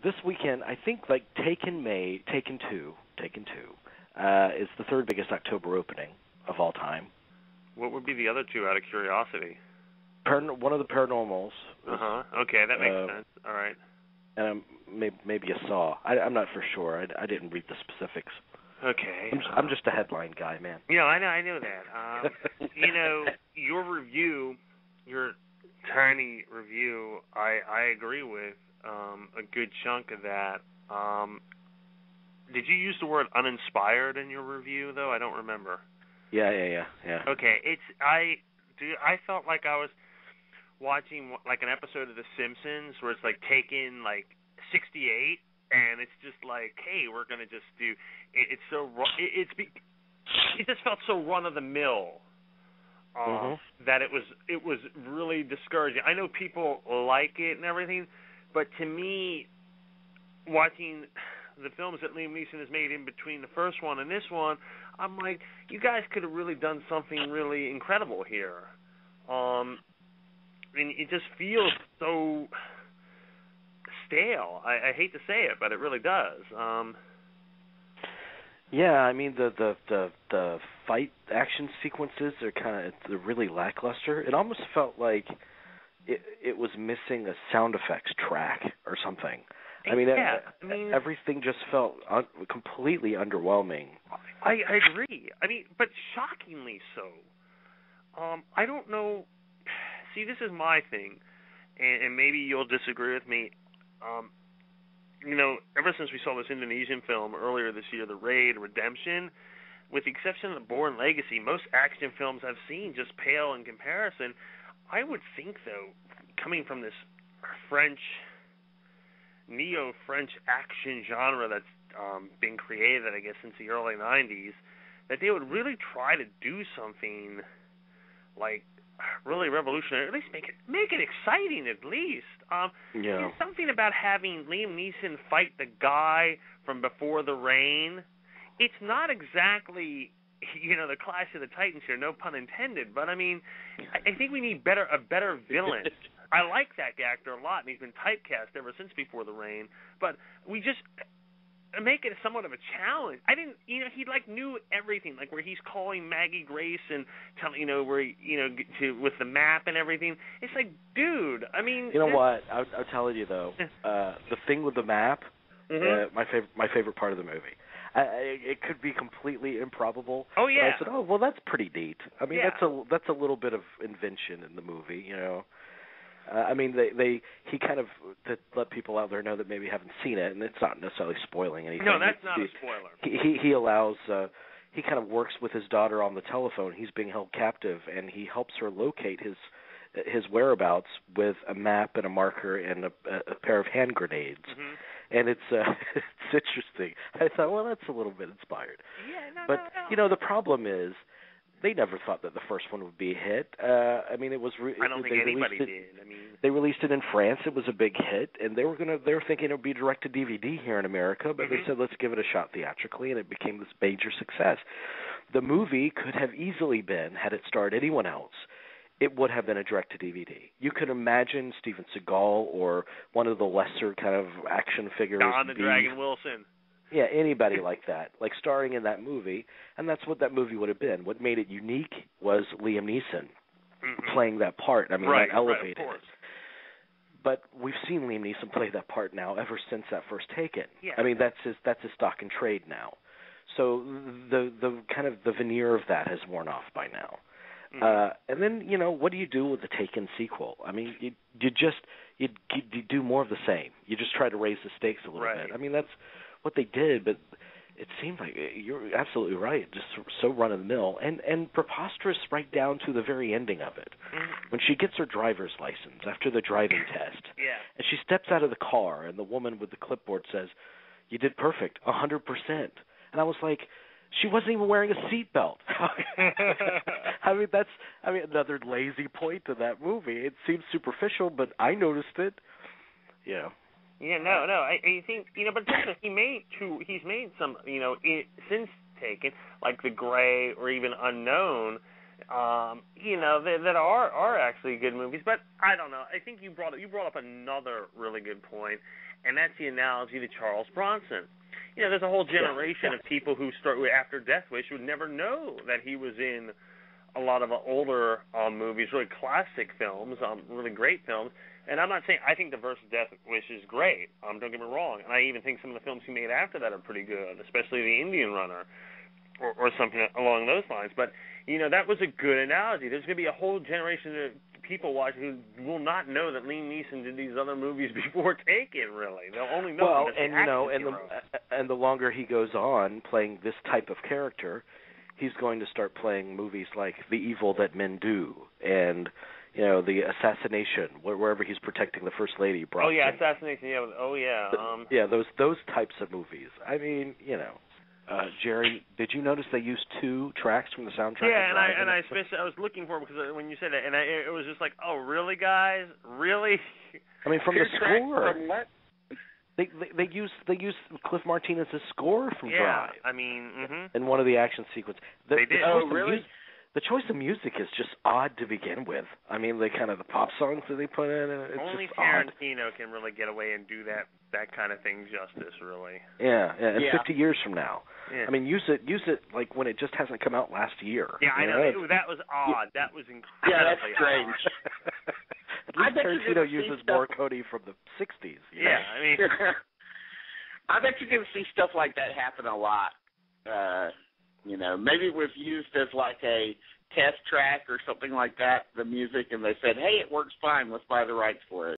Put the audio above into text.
this weekend, I think like Taken 2 is the third biggest October opening of all time. What would be the other two, out of curiosity? One of the Paranormals. Okay, that makes sense. All right. And maybe a Saw. I'm not for sure. I didn't read the specifics. Okay. I'm just a headline guy, man. Yeah, I know that. Your review, your tiny review, I agree with a good chunk of that. Did you use the word uninspired in your review, though? I don't remember. Yeah. Okay, I felt like I was watching like an episode of The Simpsons where it's like taken like 68, and it's just like, hey, we're gonna just do. It just felt so run of the mill that it was really discouraging. I know people like it and everything, but to me, watching the films that Liam Neeson has made in between the first one and this one, I'm like, you guys could have really done something really incredible here. And it just feels so stale. I hate to say it, but it really does. Yeah, I mean the fight action sequences they're really lackluster. It almost felt like it was missing a sound effects track or something. I mean, everything just felt completely underwhelming. I agree. I mean, but shockingly so. I don't know. See, this is my thing, and maybe you'll disagree with me. Ever since we saw this Indonesian film earlier this year, The Raid Redemption, with the exception of The Bourne Legacy, most action films I've seen just pale in comparison. I would think, though, coming from this neo-French action genre that's been created, I guess, since the early 90s, that they would really try to do something like really revolutionary, at least make it exciting at least. There's something about having Liam Neeson fight the guy from Before the Rain. It's not exactly, the Clash of the Titans here, no pun intended, but I mean, I think we need a better villain. I like that actor a lot, and he's been typecast ever since Before the Rain, but we just make it somewhat of a challenge. I didn't, he knew everything, like where he's calling Maggie Grace and telling, where with the map and everything. It's like, dude, I mean, you know what? I'll tell you though, the thing with the map, my favorite part of the movie. It could be completely improbable. Oh yeah. But I said, well, that's pretty neat. I mean, that's a little bit of invention in the movie, I mean, he kind of, to let people out there know that maybe haven't seen it, and it's not necessarily spoiling anything. No, that's not a spoiler. He allows, he kind of works with his daughter on the telephone. He's being held captive, and he helps her locate his whereabouts with a map and a marker and a pair of hand grenades. And it's interesting. I thought, well, that's a little bit inspired. Yeah, But the problem is, they never thought that the first one would be a hit. I mean, it was. I don't think anybody did. I mean, they released it in France. It was a big hit, and they were thinking it would be direct to DVD here in America, but they said let's give it a shot theatrically, and it became this major success. The movie could have easily been, had it starred anyone else, it would have been a direct to DVD. You could imagine Steven Seagal or one of the lesser kind of action figures. Don the Dragon Wilson. Yeah, anybody like that, like starring in that movie, and that's what that movie would have been. What made it unique was Liam Neeson playing that part. I mean, that elevated it. But we've seen Liam Neeson play that part now ever since that first Taken. Yeah. I mean, that's his stock in trade now. So the kind of the veneer of that has worn off by now. And then what do you do with the Taken sequel? I mean, you do more of the same. You just try to raise the stakes a little bit. I mean, that's what they did, but it seemed like you're absolutely right, just so run-of-the-mill and preposterous right down to the very ending of it. When she gets her driver's license after the driving test, and she steps out of the car, and the woman with the clipboard says, "You did perfect, 100%." And I was like, she wasn't even wearing a seatbelt. I mean, another lazy point to that movie. It seems superficial, but I noticed it. Yeah. Yeah, no. I think but he's made some since Taken, like The Gray or even Unknown, that are actually good movies. But I don't know. I think you brought up another really good point, and that's the analogy to Charles Bronson. You know, there's a whole generation of people who start after Death Wish would never know that he was in a lot of older movies, really classic films, really great films. And I'm not saying I think The Verse of Death Wish is great. Don't get me wrong. And I even think some of the films he made after that are pretty good, especially The Indian Runner or something along those lines. But, you know, that was a good analogy. There's going to be a whole generation of people watching who will not know that Liam Neeson did these other movies before Taken, really. They'll only know him as the action hero. And the longer he goes on playing this type of character, he's going to start playing movies like The Evil That Men Do and, you know, The Assassination, wherever he's protecting the First Lady. Bronson. Oh, yeah, Assassination, yeah. Oh, yeah. Yeah, those types of movies. I mean, you know. Jerry, did you notice they used 2 tracks from the soundtrack? Yeah, and I especially I was looking for it because when you said it, and it was just like, oh, really, guys, really? I mean, from the score. From what? They used Cliff Martinez's score from Drive. I mean, in one of the action sequences. They did. Really? The choice of music is just odd to begin with. I mean, the pop songs that they put in. It's only just Tarantino odd. can really get away and do that kind of thing justice, really. Yeah, and 50 years from now. Yeah. I mean, use it like when it just hasn't come out last year. Yeah, I know. That was odd. That was incredibly Yeah, that's strange. At least Tarantino uses more Cody from the 60s. Yeah, I mean. I bet you're going to see stuff like that happen a lot. You know, maybe it was used as like a test track or something like that, the music, and they said, hey, it works fine, let's buy the rights for it.